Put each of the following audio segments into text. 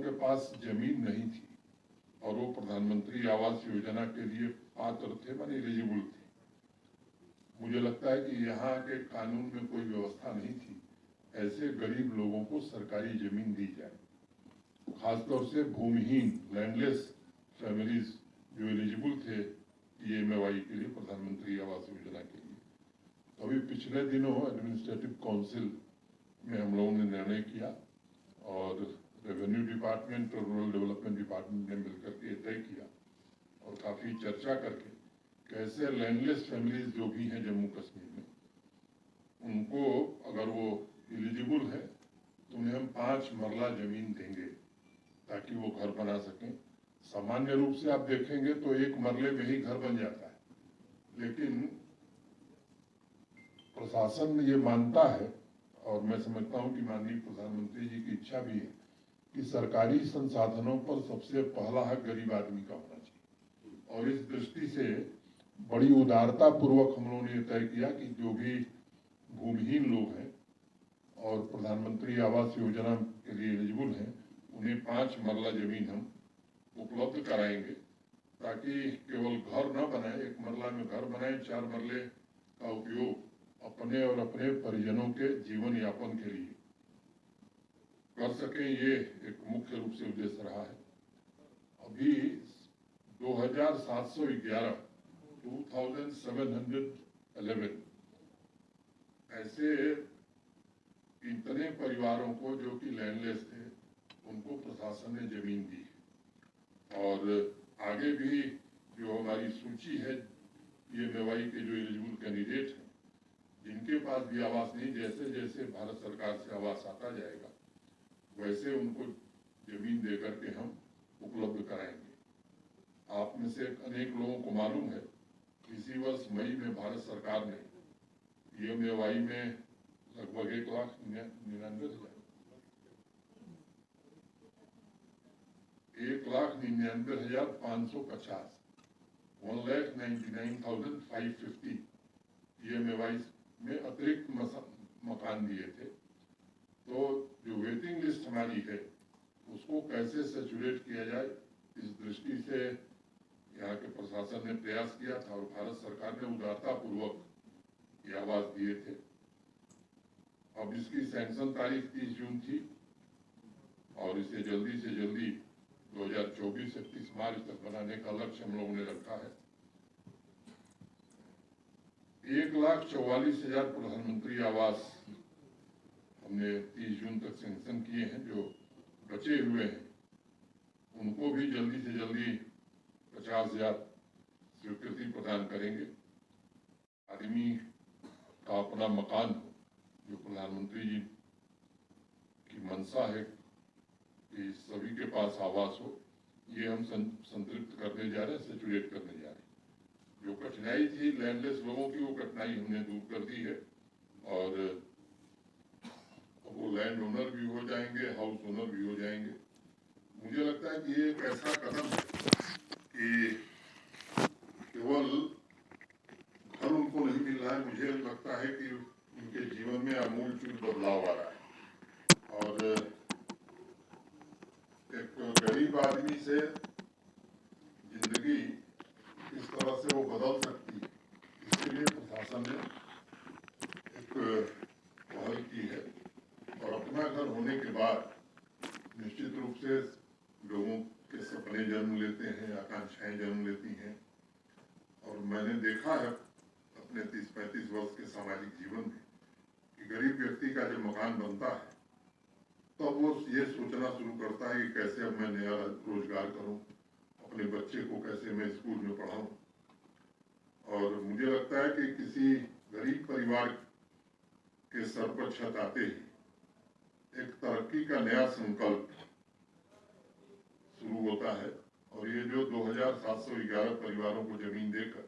के पास जमीन नहीं थी और वो प्रधानमंत्री आवास योजना के लिए पात्र थे, माने एलिजिबल थे। मुझे लगता है कि यहाँ के कानून में कोई व्यवस्था नहीं थी ऐसे गरीब लोगों को सरकारी जमीन दी जाए, खासतौर से भूमिहीन लैंडलेस फैमिलीज जो एलिजिबल थे पीएमएवाई के लिए, प्रधानमंत्री आवास योजना के लिए। अभी पिछले दिनों एडमिनिस्ट्रेटिव काउंसिल में हम लोगों ने निर्णय किया और रेवेन्यू डिपार्टमेंट और रूरल डेवलपमेंट डिपार्टमेंट ने मिलकर के तय किया और काफ़ी चर्चा करके कैसे लैंडलेस फैमिलीज जो भी हैं जम्मू कश्मीर में, उनको अगर वो एलिजिबल है तो उन्हें हम 5 मरला जमीन देंगे ताकि वो घर बना सकें। सामान्य रूप से आप देखेंगे तो 1 मरले में ही घर बन जाता है, लेकिन प्रशासन ये मानता है और मैं समझता हूँ कि माननीय प्रधानमंत्री जी की इच्छा भी है कि सरकारी संसाधनों पर सबसे पहला हक गरीब आदमी का होना चाहिए। और इस दृष्टि से बड़ी उदारता पूर्वक हम लोगों ने तय किया कि जो भी भूमिहीन लोग हैं और प्रधानमंत्री आवास योजना के लिए एलिजिबल हैं, उन्हें 5 मरला जमीन हम उपलब्ध कराएंगे ताकि केवल घर न बनाए, 1 मरला में घर बनाए, 4 मरले का उपयोग अपने और अपने परिजनों के जीवन यापन के लिए कर सकें। ये एक मुख्य रूप से उद्देश्य रहा है। अभी 2711 ऐसे इतने परिवारों को जो कि लैंडलेस थे उनको प्रशासन ने जमीन दी और आगे भी जो हमारी सूची है पीएमएवाई के जो एलिजिबल कैंडिडेट हैं जिनके पास भी आवास नहीं, जैसे जैसे भारत सरकार से आवास आता जाएगा वैसे उनको जमीन दे करके हम उपलब्ध कराएंगे। आप में से अनेक लोगों को मालूम है इसी वर्ष मई में भारत सरकार ने पीएमएवाई में लगभग 1,99,550 1,99,550 पीएमएवाई में अतिरिक्त मकान दिए थे। तो जो वेटिंग लिस्ट हमारी है उसको कैसे सैचुरेट किया जाए, इस दृष्टि से यहाँ के प्रशासन ने प्रयास किया था और भारत सरकार ने उदारता पूर्वक ये आवास दिए थे। अब इसकी सैंक्शन तारीख 30 जून थी और इसे जल्दी से जल्दी 2024 से 30 मार्च तक बनाने का लक्ष्य हम लोगों ने रखा है। 1,44,000 प्रधानमंत्री आवास हमने 30 जून तक सैंक्शन किए हैं। जो बचे हुए हैं उनको भी जल्दी से जल्दी 50,000 स्वीकृति प्रदान करेंगे। आदमी का अपना मकान हो, जो प्रधानमंत्री जी की मंशा है कि सभी के पास आवास हो, ये हम संतृप्त करने जा रहे हैं, सेचुरेट करने जा रहे हैं। जो कठिनाई थी लैंडलेस लोगों की, वो कठिनाई हमने दूर कर दी है और वो लैंड ओनर भी हो जाएंगे, हाउस ओनर भी हो जाएंगे। मुझे लगता है कि ये एक ऐसा कदम है कि केवल घर उनको नहीं मिल रहा है, मुझे लगता है कि उनके जीवन में आमूलचूल बदलाव आ रहा है और एक गरीब आदमी से जिंदगी किस तरह से वो बदल सकती है, इसके लिए प्रशासन ने एक पहल की है। और अपना घर होने के बाद निश्चित रूप से लोगों के सपने जन्म लेते हैं, आकांक्षाएं जन्म लेती हैं और मैंने देखा है अपने 30-35 वर्ष के सामाजिक जीवन में कि गरीब व्यक्ति का जब मकान बनता है तब वो ये सोचना शुरू करता है कि कैसे अब मैं नया रोजगार करूं, अपने बच्चे को कैसे मैं स्कूल में पढ़ाऊं। और मुझे लगता है कि किसी गरीब परिवार के सर पर छत आते ही एक तरक्की का नया संकल्प शुरू होता है और ये जो 2,711 परिवारों को जमीन देकर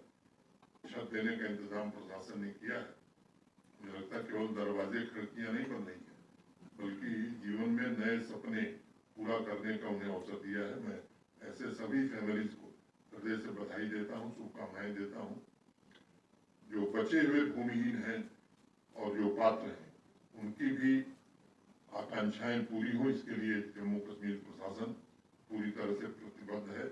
छत देने का इंतजाम प्रशासन ने किया है, मुझे लगता है केवल दरवाजे खिड़कियां नहीं बन रही है बल्कि जीवन में नए सपने पूरा करने का उन्हें अवसर दिया है। मैं ऐसे सभी फैमिलीज को हृदय से बधाई देता हूँ, शुभकामनाएं देता हूँ। जो बचे हुए भूमिहीन हैं और जो पात्र हैं उनकी भी आकांक्षाएं पूरी हो, इसके लिए जम्मू कश्मीर प्रशासन पूरी तरह से प्रतिबद्ध है।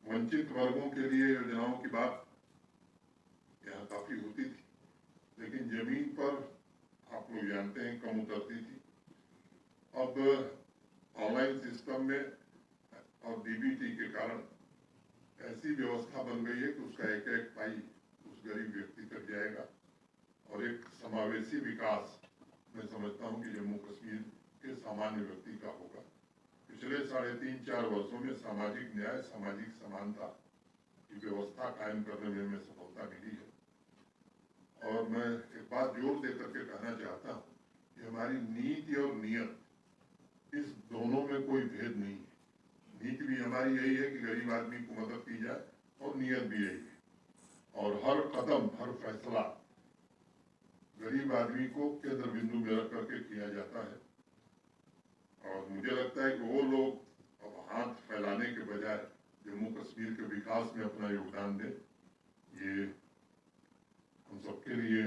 वंचित वर्गों के लिए योजनाओं की बात यहाँ काफी होती थी, लेकिन जमीन पर आप लोग जानते हैं कम उतरती थी। अब ऑनलाइन सिस्टम में और डीबीटी के कारण ऐसी व्यवस्था बन गई है कि उसका एक एक पाई उस गरीब व्यक्ति तक जाएगा और एक समावेशी विकास मैं समझता हूं कि जम्मू कश्मीर के सामान्य व्यक्ति का होगा। पिछले 3.5-4 वर्षों में सामाजिक न्याय, सामाजिक समानता की व्यवस्था कायम करने में हमें सफलता मिली है। और मैं एक बात जोर देकर के कहना चाहता हूं कि हमारी नीति और नियत, इस दोनों में कोई भेद नहीं है। नीति भी हमारी यही है कि गरीब आदमी को मदद की जाए और नियत भी यही है। और हर कदम, हर फैसला गरीब आदमी को केंद्र बिंदु में रख करके किया जाता है। और मुझे लगता है कि वो लोग अब हाथ फैलाने के बजाय जम्मू कश्मीर के विकास में अपना योगदान दें, ये हम सबके लिए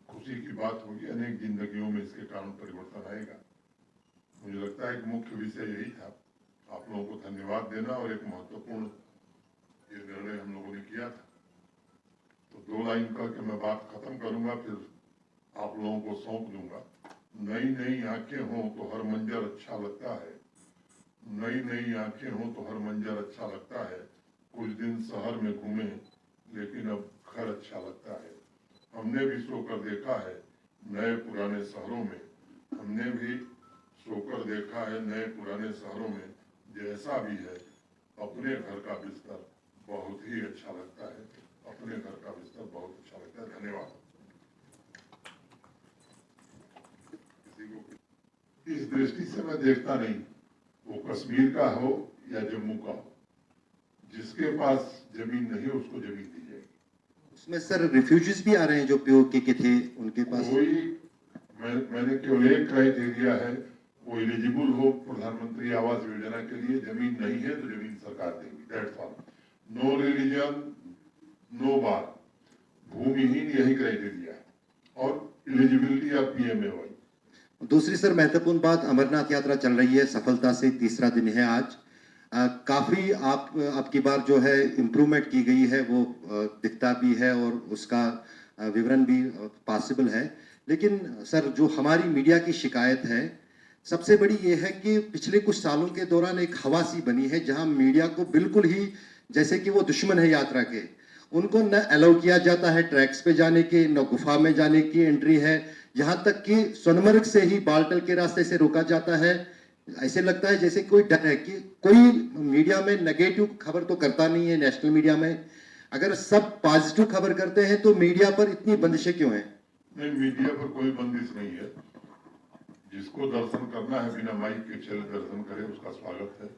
खुशी की बात होगी। अनेक जिंदगियों में इसके कारण परिवर्तन आएगा। मुझे लगता है कि मुख्य विषय यही था, आप लोगों को धन्यवाद देना और एक महत्वपूर्ण ये निर्णय हम लोगों ने किया था। तो 2 लाइन करके मैं बात खत्म करूंगा, फिर आप लोगों को सौंप दूंगा। नई नई आंखें हों तो हर मंजर अच्छा लगता है, नई नई आंखें हों तो हर मंजर अच्छा लगता है। कुछ दिन शहर में घूमे लेकिन अब घर अच्छा लगता है। हमने भी सोकर देखा है नए पुराने शहरों में, हमने भी सोकर देखा है नए पुराने शहरों में, जैसा भी है अपने घर का बिस्तर बहुत ही अच्छा लगता है। अपने घर का बिस्तर बहुत अच्छा लगता है। धन्यवाद। इस दृष्टि से मैं देखता नहीं, वो कश्मीर का हो या जम्मू का हो, जिसके पास जमीन नहीं है उसको जमीन दी जाएगी। उसमें सर रिफ्यूजीज भी आ रहे हैं जो पीओके के थे, उनके पास मैंने केवल एक क्राइटेरिया है, वो एलिजिबल हो प्रधानमंत्री आवास योजना के लिए। जमीन नहीं है तो जमीन सरकार देगी, that's all. No religion, no bar, भूमिहीन, यही क्राइटेरिया है। और एलिजिबिलिटी ऑफ पीएमएवाई। दूसरी सर महत्वपूर्ण बात, अमरनाथ यात्रा चल रही है सफलता से, तीसरा दिन है आज। काफी आपकी बार जो है इम्प्रूवमेंट की गई है, वो दिखता भी है और उसका विवरण भी पॉसिबल है। लेकिन सर जो हमारी मीडिया की शिकायत है सबसे बड़ी ये है कि पिछले कुछ सालों के दौरान एक हवा सी बनी है जहां मीडिया को बिल्कुल ही जैसे कि वो दुश्मन है यात्रा के, उनको न अलाउ किया जाता है ट्रैक्स पे जाने की, न गुफा में जाने की एंट्री है। यहां तक कि सोनमर्ग से ही बालटल के रास्ते से रोका जाता है। ऐसे लगता है जैसे कोई डर है कि कोई मीडिया में नेगेटिव खबर तो करता नहीं है। नेशनल मीडिया में अगर सब पॉजिटिव खबर करते हैं तो मीडिया पर इतनी बंदिशें क्यों हैं? नहीं, मीडिया पर कोई बंदिश नहीं है। जिसको दर्शन करना है बिना माइक के चले दर्शन करे, उसका स्वागत है।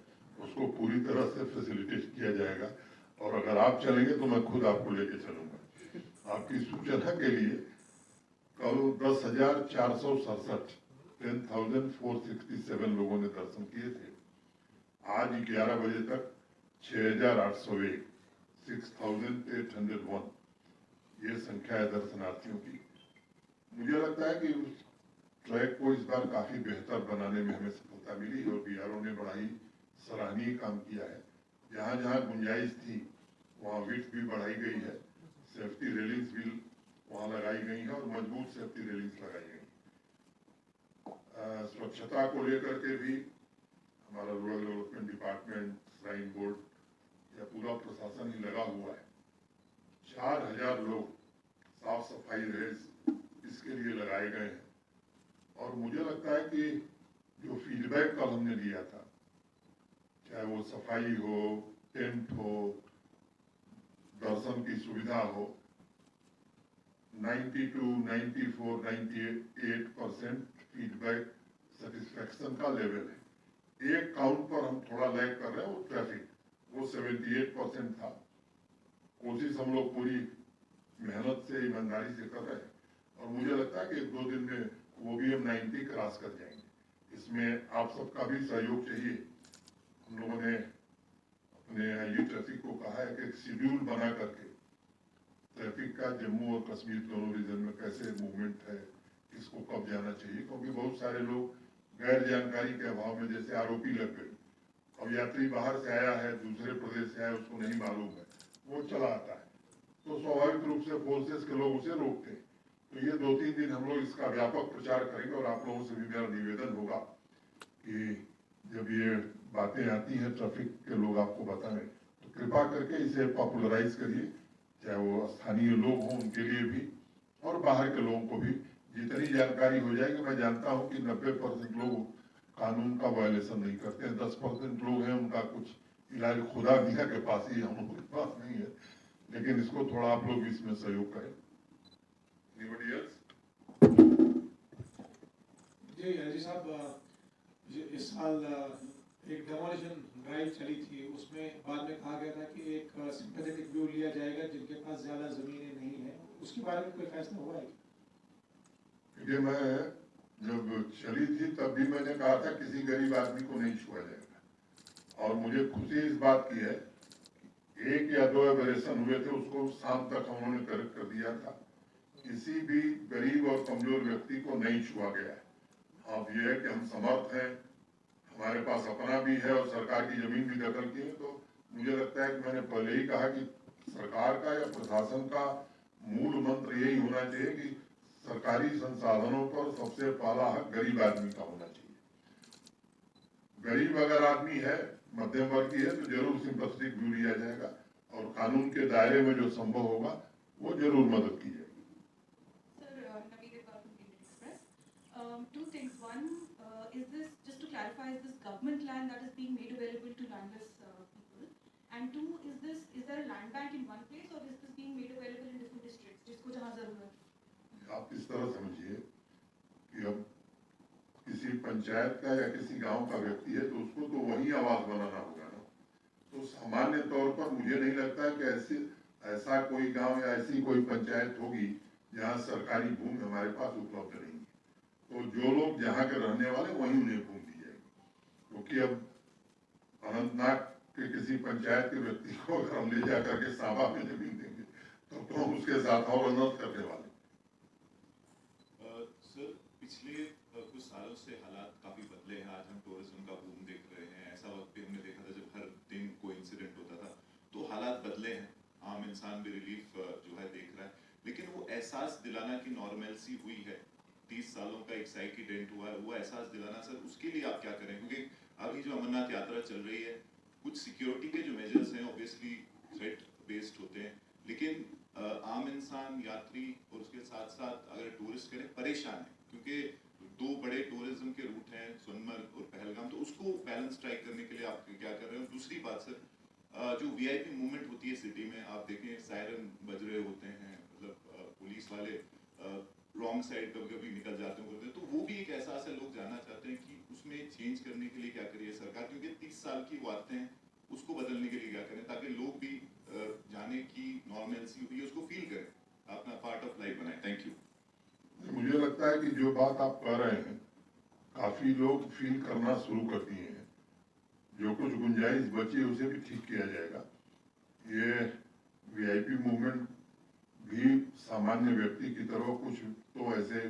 उसको पूरी तरह से फैसिलिटेट किया जाएगा। और अगर आप चलेंगे तो मैं खुद आपको लेके चलूंगा। आपकी सूचना के लिए कल 10,467 10,467 लोगों ने दर्शन किए थे। आज 11 बजे तक 6,801 6,801 ये संख्या है दर्शनार्थियों की। मुझे लगता है कि उस ट्रैक को इस बार काफी बेहतर बनाने में हमें सफलता मिली और बीआरओ ने बड़ा ही सराहनीय काम किया है। जहां जहां गुंजाइश थी वहां विड्थ भी बढ़ाई गई है, सेफ्टी रेलिंग्स भी वहां लगाई गई है और मजबूत सेफ्टी रेलिंग्स लगाई गई। स्वच्छता को लेकर के भी हमारा rural development department, shrine board या पूरा प्रशासन ही लगा हुआ है। 4,000 लोग साफ सफाई रेस इसके लिए लगाए गए हैं। और मुझे लगता है कि जो फीडबैक कल हमने दिया था, चाहे वो सफाई हो, टेंट हो, दर्शन की सुविधा हो, 92, 94, 98% फीडबैक सेटिस्फेक्शन का लेवल है। एक काउंट पर हम थोड़ा लैग कर रहे हैं, वो ट्रैफिक, वो 78% था। कोशिश हम लोग पूरी मेहनत से, ईमानदारी से कर रहे हैं और मुझे लगता है कि 1-2 दिन में वो भी हम 90 क्रॉस कर जाएंगे। इसमें आप सबका भी सहयोग चाहिए। हम लोगों ने अपने आईजी ट्रैफिक को कहा है कि एक शेड्यूल बना करके ट्रैफिक का जम्मू और कश्मीर दोनों रीजन में कैसे मूवमेंट है, किसको कब जाना चाहिए, क्योंकि बहुत सारे लोग गैर जानकारी के अभाव में जैसे आरोपी लग गए। अब यात्री बाहर से आया है, दूसरे प्रदेश से आया, उसको नहीं मालूम है, वो चला आता है, तो स्वाभाविक रूप से फोर्सेस के लोग उसे रोकते हैं। तो ये 2-3 दिन हम लोग इसका व्यापक प्रचार करेंगे और आप लोगों से भी मेरा निवेदन होगा कि जब ये बातें आती हैं ट्रैफिक के लोग आपको बताएं तो कृपा करके इसे पॉपुलराइज करिए, चाहे वो स्थानीय लोग हों उनके लिए भी और बाहर के लोगों को भी जितनी जानकारी हो जाएगी। मैं जानता हूं कि 90% लोग कानून का वायलेशन नहीं करते हैं, 10% लोग हैं उनका कुछ इलाज खुदा दिया के पास ही, हम लोगों के पास नहीं है, लेकिन इसको थोड़ा आप लोग इसमें सहयोग करें। Anybody else? जी साहब, इस साल एक डेमोलिशन ड्राइव चली थी, उसमें बाद में कहा गया था कि एक सिंपैथेटिक व्यू लिया जाएगा जिनके पास ज्यादा जमीनें नहीं है, उसके बारे में कोई फैसला हुआ है? क्योंकि मैं जब चली थी तब भी मैंने कहा था किसी गरीब आदमी को नहीं छुआ जाएगा, और मुझे खुशी इस बात की है 1 या 2 एबरेशन हुए थे, उसको शाम तक हम लोगों ने करेक्ट कर दिया था। किसी भी गरीब और कमजोर व्यक्ति को नहीं छुआ गया है। अब यह है कि हम समर्थ हैं, हमारे पास अपना भी है और सरकार की जमीन भी दखल की है, तो मुझे लगता है कि मैंने पहले ही कहा कि सरकार का या प्रशासन का मूल मंत्र यही होना चाहिए कि सरकारी संसाधनों पर सबसे पहला हक गरीब आदमी का होना चाहिए। गरीब अगर आदमी है, मध्यम वर्गीय है, तो जरूर सिंपैथेटिक व्यू लिया जाएगा और कानून के दायरे में जो संभव होगा वो जरूर मदद की जाएगी। Two things. One, is this, just to clarify, is this government land that is being made available to landless people? And two, is there a land bank in one place or is this being made available in different districts, जिसको जहाँ जरूरत? आप इस तरह समझिए कि अब किसी पंचायत का या किसी गांव का व्यक्ति है तो उसको तो वही आवास बनाना होगा ना। तो सामान्य तौर पर मुझे नहीं लगता कि ऐसा कोई गांव या ऐसी कोई पंचायत होगी जहां सरकारी भूमि हमारे पास उपलब्ध नहीं है। तो जो लोग जहाँ के रहने वाले वहीं उन्हें भूमि दी जाएगी, क्योंकि अब अनंतनाग के किसी पंचायत के व्यक्ति को अगर हम ले जा करके सांबा में जमीन देंगे तो हम उसके साथ और अनर्थ करने वाले। सर, पिछले कुछ सालों से हालात काफी बदले हैं। आज हम टूरिज्म का बूम देख रहे हैं। ऐसा वक्त भी हमने देखा था जब हर दिन कोई इंसिडेंट होता था, तो हालात बदले हैं। आम इंसान भी रिलीफ जो है देख रहा है, लेकिन वो एहसास दिलाना कि नॉर्मलसी हुई है, 30 सालों का एक साइकिल डेंट हुआ है, वो एहसास दिलाना सर, उसके लिए आप क्या करें? क्योंकि अभी जो अमरनाथ यात्रा चल रही है, कुछ सिक्योरिटी के जो मेजर्स हैं ऑब्वियसली थ्रेट बेस्ड होते हैं, लेकिन आम इंसान, यात्री और उसके साथ साथ अगर टूरिस्ट करें परेशान है, क्योंकि 2 बड़े टूरिज्म के रूट हैं, सोनमर्ग और पहलगाम, तो उसको बैलेंस स्ट्राइक करने के लिए आप क्या कर रहे हो? दूसरी बात सर, जो वीआईपी मूवमेंट होती है सिटी में, आप देखें सायरन बज रहे होते हैं, मतलब पुलिस वाले रॉन्ग साइड कभी कभी निकल जाते हैं, तो वो भी एक एहसास है। लोग जानना चाहते हैं कि उसमें चेंज करने के लिए क्या करिए सरकार, क्योंकि 30 साल की वो आदतें हैं, उसको बदलने के लिए क्या करें ताकि लोग भी जाने की नॉर्मलसी हुई है उसको फील करें, अपना पार्ट ऑफ लाइफ बनाए। Thank you. मुझे लगता है कि जो बात आप कह रहे हैं काफी लोग फील करना शुरू कर दिए हैं। जो कुछ गुंजाइश बची है उसे भी ठीक किया जाएगा। ये वीआईपी मूवमेंट भी सामान्य व्यक्ति की तरह कुछ तो ऐसे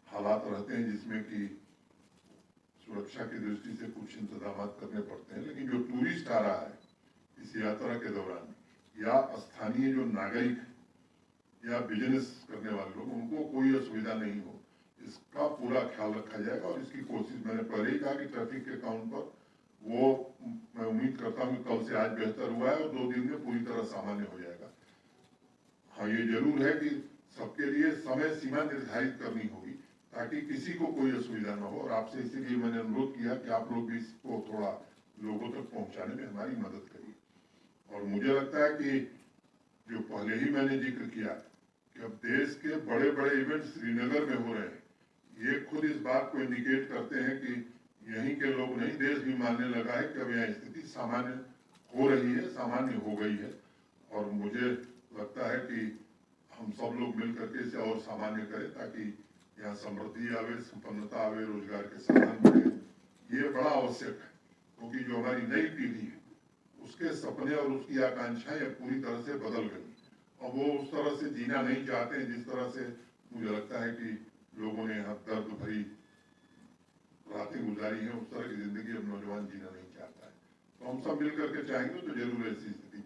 हालात रहते हैं जिसमें कि सुरक्षा की दृष्टि से कुछ इंतजाम करने पड़ते हैं, लेकिन जो टूरिस्ट आ रहा है इस यात्रा के दौरान या स्थानीय जो नागरिक या बिजनेस करने वाले लोग, उनको कोई असुविधा नहीं हो, इसका पूरा ख्याल रखा जाएगा। और इसकी कोशिश मैंने पहले ही कहा कि ट्रैफिक के काउंट पर वो मैं उम्मीद करता हूँ कि कल से आज बेहतर हुआ है और 2 दिन में पूरी तरह सामान्य हो जाएगा। हाँ, ये जरूर है कि सबके लिए समय सीमा निर्धारित करनी होगी ताकि किसी को कोई असुविधा न हो, और आपसे इसीलिए मैंने अनुरोध किया कि आप लोग भी इसको थोड़ा लोगों तक पहुंचाने में हमारी मदद करिए। और मुझे लगता है कि जो पहले ही मैंने जिक्र किया कि अब देश के बड़े बड़े इवेंट श्रीनगर में हो रहे हैं, ये खुद इस बात को इंडिकेट करते हैं कि यहीं के लोग नहीं, देश भी मानने लगा है कि अब यहाँ स्थिति सामान्य हो रही है, सामान्य हो गई है। और मुझे लगता है कि हम सब लोग मिल करके इसे और सामान्य करें ताकि यहाँ समृद्धि आवे, संपन्नता आवे, रोजगार के साधन बढ़े। ये बड़ा आवश्यक है, क्योंकि जो हमारी नई पीढ़ी है उसके सपने और उसकी आकांक्षाएं पूरी तरह से बदल गई और वो उस तरह से जीना नहीं चाहते हैं जिस तरह से मुझे लगता है कि लोगों ने यहाँ दर्द भरी रातें गुजारी हैं, उस तरह की जिंदगी अब नौजवान जीना नहीं चाहता है। तो हम सब मिल करके चाहेंगे तो जरूर ऐसी स्थिति